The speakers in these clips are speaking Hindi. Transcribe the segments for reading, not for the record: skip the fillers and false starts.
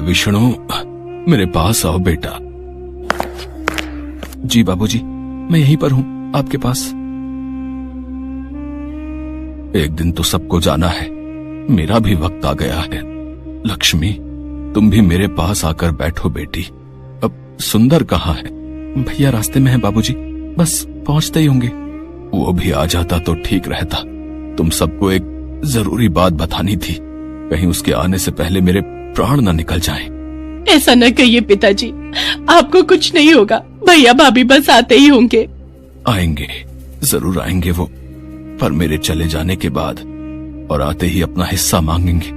विष्णु, मेरे पास आओ बेटा। जी बाबूजी, मैं यहीं पर हूं, आपके पास। एक दिन तो सबको जाना है, मेरा भी वक्त आ गया है। लक्ष्मी, तुम भी मेरे पास आकर बैठो बेटी। अब सुंदर कहाँ है? भैया रास्ते में है बाबूजी, बस पहुंचते ही होंगे। वो भी आ जाता तो ठीक रहता। तुम सबको एक जरूरी बात बतानी थी, कहीं उसके आने से पहले मेरे प्राण न निकल जाएं। ऐसा न कहिए पिताजी, आपको कुछ नहीं होगा। भैया भाभी बस आते ही होंगे। आएंगे, जरूर आएंगे वो, पर मेरे चले जाने के बाद और आते ही अपना हिस्सा मांगेंगे।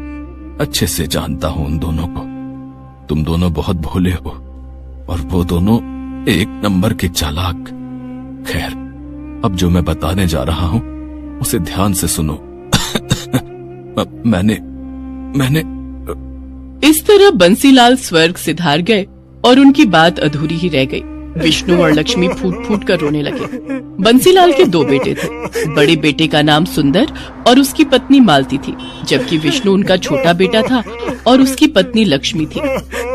अच्छे से जानता हूं उन दोनों को। तुम दोनों बहुत भोले हो और वो दोनों एक नंबर के चालाक। खैर, अब जो मैं बताने जा रहा हूं उसे ध्यान से सुनो। मैंने इस तरह बंसीलाल स्वर्ग सिधार गए और उनकी बात अधूरी ही रह गई। विष्णु और लक्ष्मी फूट फूट कर रोने लगे। बंसीलाल के 2 बेटे थे। बड़े बेटे का नाम सुंदर और उसकी पत्नी मालती थी, जबकि विष्णु उनका छोटा बेटा था और उसकी पत्नी लक्ष्मी थी।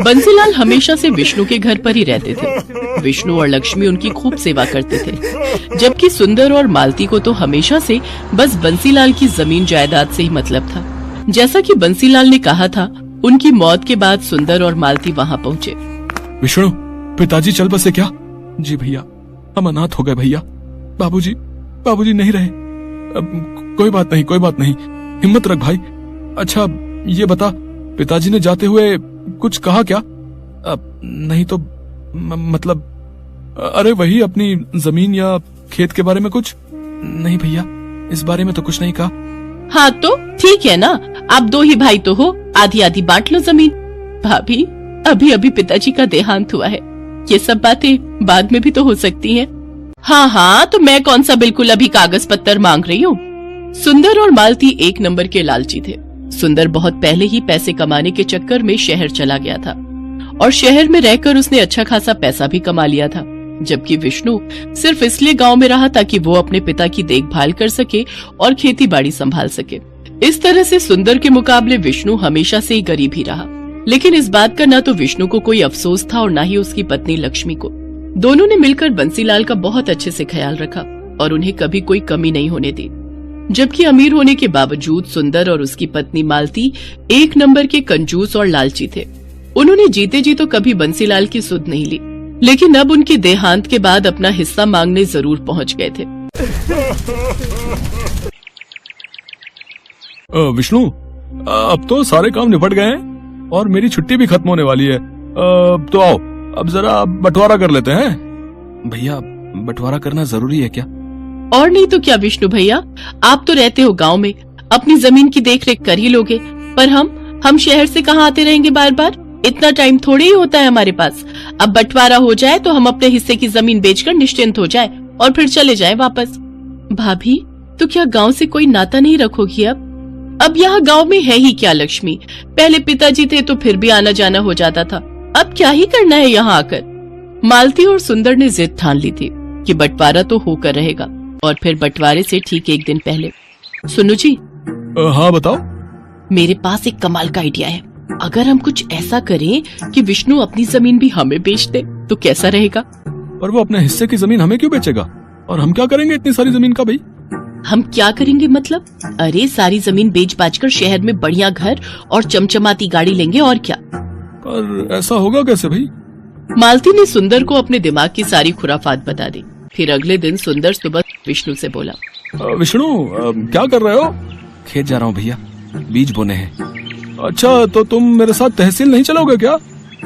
बंसीलाल हमेशा से विष्णु के घर पर ही रहते थे। विष्णु और लक्ष्मी उनकी खूब सेवा करते थे, जबकि सुंदर और मालती को तो हमेशा से बस बंसीलाल की जमीन जायदाद से ही मतलब था। जैसा कि बंसीलाल ने कहा था, उनकी मौत के बाद सुंदर और मालती वहाँ पहुँचे। विष्णु, पिताजी चल बसे क्या? जी भैया, हम अनाथ हो गए भैया। बाबूजी नहीं रहे। अब कोई बात नहीं, हिम्मत रख भाई। अच्छा ये बता, पिताजी ने जाते हुए कुछ कहा क्या? नहीं तो मतलब, अरे वही अपनी जमीन या खेत के बारे में कुछ? नहीं भैया, इस बारे में तो कुछ नहीं कहा। हाँ तो ठीक है ना, आप 2 ही भाई तो हो, आधी आधी बांट लो जमीन। भाभी, अभी पिताजी का देहांत हुआ है, ये सब बातें बाद में भी तो हो सकती हैं। हाँ, तो मैं कौन सा बिल्कुल अभी कागज पत्तर मांग रही हूँ। सुंदर और मालती एक नंबर के लालची थे। सुंदर बहुत पहले ही पैसे कमाने के चक्कर में शहर चला गया था और शहर में रहकर उसने अच्छा खासा पैसा भी कमा लिया था, जबकि विष्णु सिर्फ इसलिए गांव में रहा ताकि वो अपने पिता की देखभाल कर सके और खेती बाड़ी संभाल सके। इस तरह से सुंदर के मुकाबले विष्णु हमेशा से ही गरीब ही रहा। लेकिन इस बात का न तो विष्णु को कोई अफसोस था और न ही उसकी पत्नी लक्ष्मी को। दोनों ने मिलकर बंसीलाल का बहुत अच्छे से ख्याल रखा और उन्हें कभी कोई कमी नहीं होने दी। जबकि अमीर होने के बावजूद सुंदर और उसकी पत्नी मालती एक नंबर के कंजूस और लालची थे। उन्होंने जीते जी तो कभी बंसीलाल की सुध नहीं ली, लेकिन अब उनके देहांत के बाद अपना हिस्सा मांगने जरूर पहुंच गए थे। विष्णु, अब तो सारे काम निपट गए हैं और मेरी छुट्टी भी खत्म होने वाली है। तो आओ, अब जरा बंटवारा कर लेते हैं। भैया, बंटवारा करना जरूरी है क्या? और नहीं तो क्या विष्णु भैया, आप तो रहते हो गांव में, अपनी जमीन की देखरेख कर ही लोगे, पर हम शहर से कहाँ आते रहेंगे बार बार? इतना टाइम थोड़ी ही होता है हमारे पास। अब बंटवारा हो जाए तो हम अपने हिस्से की जमीन बेचकर निश्चिंत हो जाए और फिर चले जाए वापस। भाभी, तो क्या गाँव से कोई नाता नहीं रखोगी? अब यहाँ गांव में है ही क्या लक्ष्मी? पहले पिताजी थे तो फिर भी आना जाना हो जाता था, अब क्या ही करना है यहाँ आकर? मालती और सुंदर ने जिद ठान ली थी कि बंटवारा तो होकर रहेगा। और फिर बंटवारे से ठीक एक दिन पहले, सुनो जी। हाँ बताओ। मेरे पास एक कमाल का आइडिया है। अगर हम कुछ ऐसा करें कि विष्णु अपनी जमीन भी हमें बेच दे तो कैसा रहेगा? पर वो अपने हिस्से की जमीन हमें क्यों बेचेगा? और हम क्या करेंगे इतनी सारी जमीन का भाई? हम क्या करेंगे मतलब? अरे सारी जमीन बेच बाच कर शहर में बढ़िया घर और चमचमाती गाड़ी लेंगे, और क्या। पर ऐसा होगा कैसे भाई? मालती ने सुंदर को अपने दिमाग की सारी खुराफात बता दी। फिर अगले दिन सुंदर सुबह विष्णु से बोला, विष्णु, क्या कर रहे हो? खेत जा रहा हूँ भैया, बीज बोने हैं। अच्छा, तो तुम मेरे साथ तहसील नहीं चलोगे क्या?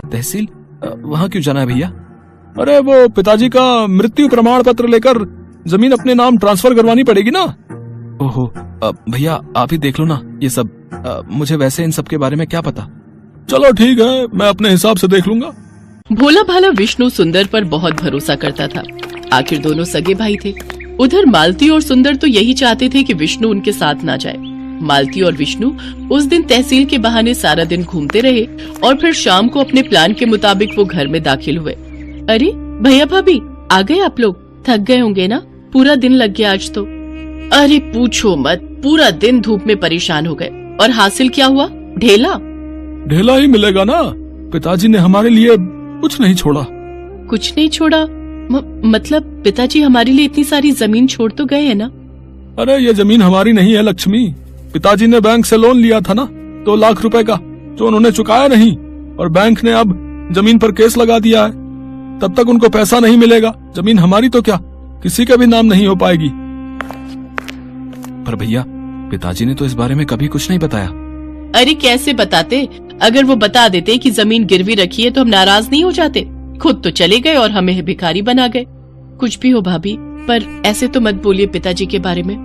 तहसील? वहाँ क्यों जाना है भैया? अरे वो पिताजी का मृत्यु प्रमाण पत्र लेकर जमीन अपने नाम ट्रांसफर करवानी पड़ेगी ना। ओहो, भैया आप ही देख लो ना ये सब, मुझे वैसे इन सब के बारे में क्या पता। चलो ठीक है, मैं अपने हिसाब से देख लूंगा। भोला भाला विष्णु सुंदर पर बहुत भरोसा करता था। आखिर दोनों सगे भाई थे। उधर मालती और सुंदर तो यही चाहते थे कि विष्णु उनके साथ ना जाए। मालती और विष्णु उस दिन तहसील के बहाने सारा दिन घूमते रहे और फिर शाम को अपने प्लान के मुताबिक वो घर में दाखिल हुए। अरे भैया भाभी, आ गए आप लोग? थक गए होंगे ना, पूरा दिन लग गया आज तो। अरे पूछो मत, पूरा दिन धूप में परेशान हो गए। और हासिल क्या हुआ? ढेला। ढेला ही मिलेगा ना। पिताजी ने हमारे लिए कुछ नहीं छोड़ा। कुछ नहीं छोड़ा? मतलब पिताजी हमारे लिए इतनी सारी जमीन छोड़ तो गए हैं ना? अरे ये जमीन हमारी नहीं है लक्ष्मी। पिताजी ने बैंक से लोन लिया था ना 2 लाख रुपए का, जो उन्होंने चुकाया नहीं, और बैंक ने अब जमीन पर केस लगा दिया है। तब तक उनको पैसा नहीं मिलेगा। जमीन हमारी तो क्या, किसी के भी नाम नहीं हो पाएगी। पर भैया, पिताजी ने तो इस बारे में कभी कुछ नहीं बताया। अरे कैसे बताते? अगर वो बता देते कि जमीन गिरवी रखी है तो हम नाराज नहीं हो जाते? खुद तो चले गए और हमें भिखारी बना गए। कुछ भी हो भाभी, पर ऐसे तो मत बोलिए पिताजी के बारे में।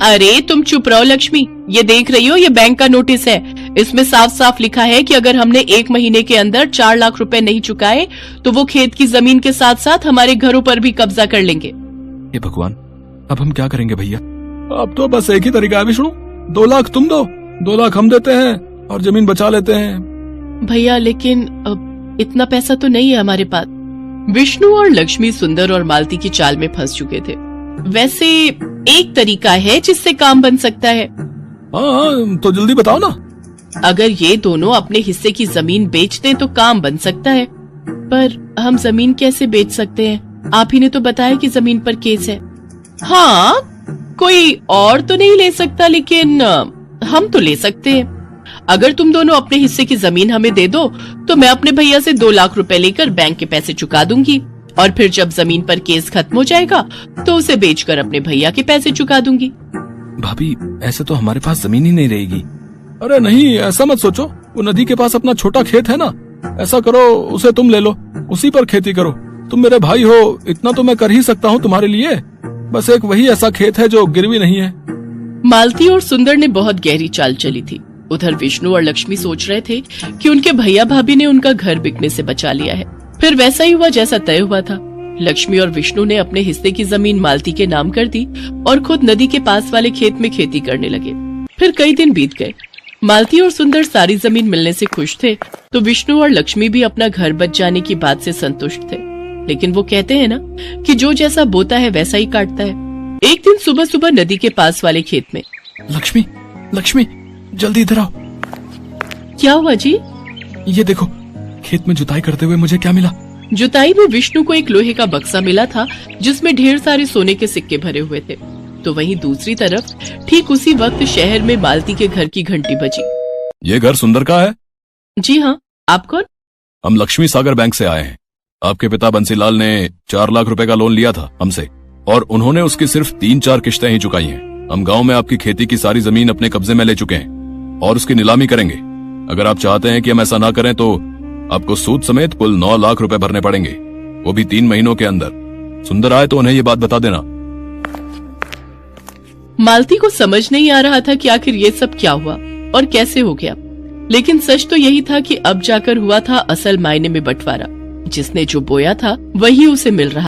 अरे तुम चुप रहो लक्ष्मी। ये देख रही हो, ये बैंक का नोटिस है। इसमें साफ साफ लिखा है कि अगर हमने 1 महीने के अंदर 4 लाख रुपए नहीं चुकाए तो वो खेत की जमीन के साथ साथ हमारे घरों पर भी कब्जा कर लेंगे। हे भगवान, अब हम क्या करेंगे भैया? अब तो बस एक ही तरीका है विष्णु, 2 लाख तुम दो, 2 लाख हम देते हैं और जमीन बचा लेते हैं। भैया लेकिन इतना पैसा तो नहीं है हमारे पास। विष्णु और लक्ष्मी सुंदर और मालती की चाल में फंस चुके थे। वैसे एक तरीका है जिससे काम बन सकता है। हाँ, तो जल्दी बताओ ना। अगर ये दोनों अपने हिस्से की जमीन बेच दें तो काम बन सकता है। पर हम जमीन कैसे बेच सकते हैं? आप ही ने तो बताया कि जमीन पर केस है। हाँ, कोई और तो नहीं ले सकता, लेकिन हम तो ले सकते हैं। अगर तुम दोनों अपने हिस्से की जमीन हमें दे दो तो मैं अपने भैया से 2 लाख रुपए लेकर बैंक के पैसे चुका दूंगी, और फिर जब जमीन पर केस खत्म हो जाएगा तो उसे बेचकर अपने भैया के पैसे चुका दूंगी। भाभी, ऐसे तो हमारे पास जमीन ही नहीं रहेगी। अरे नहीं, ऐसा मत सोचो। वो नदी के पास अपना छोटा खेत है ना, ऐसा करो उसे तुम ले लो, उसी पर खेती करो। तुम मेरे भाई हो, इतना तो मैं कर ही सकता हूँ तुम्हारे लिए। बस एक वही ऐसा खेत है जो गिरवी नहीं है। मालती और सुंदर ने बहुत गहरी चाल चली थी। उधर विष्णु और लक्ष्मी सोच रहे थे कि उनके भैया भाभी ने उनका घर बिकने से बचा लिया है। फिर वैसा ही हुआ जैसा तय हुआ था। लक्ष्मी और विष्णु ने अपने हिस्से की जमीन मालती के नाम कर दी और खुद नदी के पास वाले खेत में खेती करने लगे। फिर कई दिन बीत गए। मालती और सुंदर सारी जमीन मिलने से खुश थे, तो विष्णु और लक्ष्मी भी अपना घर बच जाने की बात से संतुष्ट थे। लेकिन वो कहते हैं ना कि जो जैसा बोता है वैसा ही काटता है। एक दिन सुबह सुबह नदी के पास वाले खेत में, लक्ष्मी, लक्ष्मी, जल्दी इधर आओ। क्या हुआ जी? ये देखो, खेत में जुताई करते हुए मुझे क्या मिला? जुताई में विष्णु को एक लोहे का बक्सा मिला था जिसमें ढेर सारे सोने के सिक्के भरे हुए थे। तो वहीं दूसरी तरफ ठीक उसी वक्त शहर में मालती के घर की घंटी बजी। ये घर सुंदर का है? जी हाँ, आप कौन? हम लक्ष्मी सागर बैंक से आए हैं। आपके पिता बंसीलाल ने 4 लाख रुपए का लोन लिया था हमसे, और उन्होंने उसकी सिर्फ 3-4 किश्तें ही चुकाई हैं। हम गांव में आपकी खेती की सारी जमीन अपने कब्जे में ले चुके हैं और उसकी नीलामी करेंगे। अगर आप चाहते हैं कि हम ऐसा ना करें तो आपको सूद समेत कुल 9 लाख रुपए भरने पड़ेंगे, वो भी 3 महीनों के अंदर। सुंदर आए तो उन्हें ये बात बता देना। मालती को समझ नहीं आ रहा था कि आखिर ये सब क्या हुआ और कैसे हो गया, लेकिन सच तो यही था कि अब जाकर हुआ था असल मायने में बंटवारा। जिसने जो बोया था वही उसे मिल रहा